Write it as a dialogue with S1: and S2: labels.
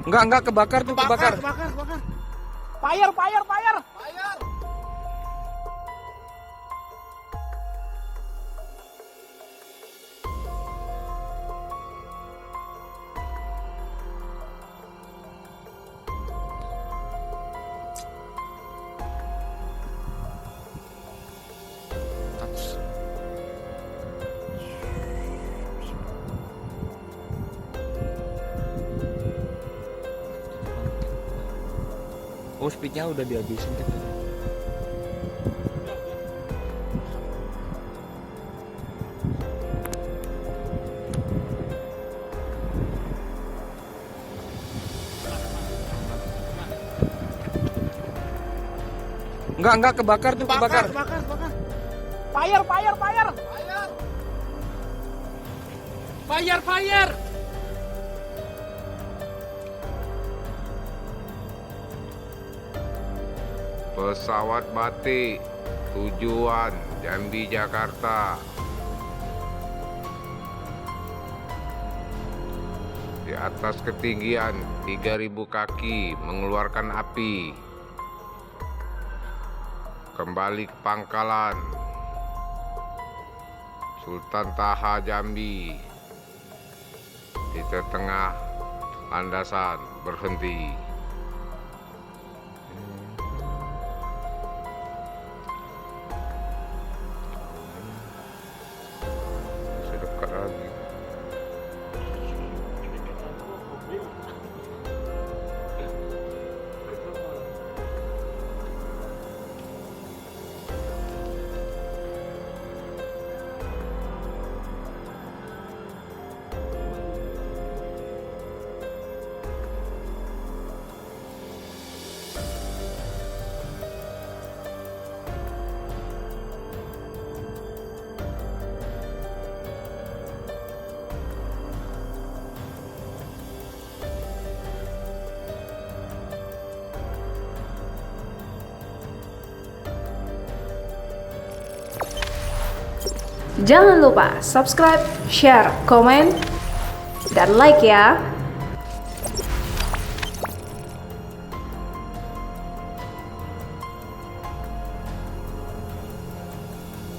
S1: Enggak kebakar tuh, kebakar.
S2: Kebakar. Fire.
S1: Oh, speednya udah dihabisin kan? Enggak kebakar tuh, kebakar.
S2: Fire.
S3: Pesawat batik tujuan Jambi Jakarta di atas ketinggian 3000 kaki mengeluarkan api, kembali ke pangkalan Sultan Taha Jambi. Di tengah landasan berhenti. Dekat lagi.
S4: Jangan lupa subscribe, share, komen, dan like ya.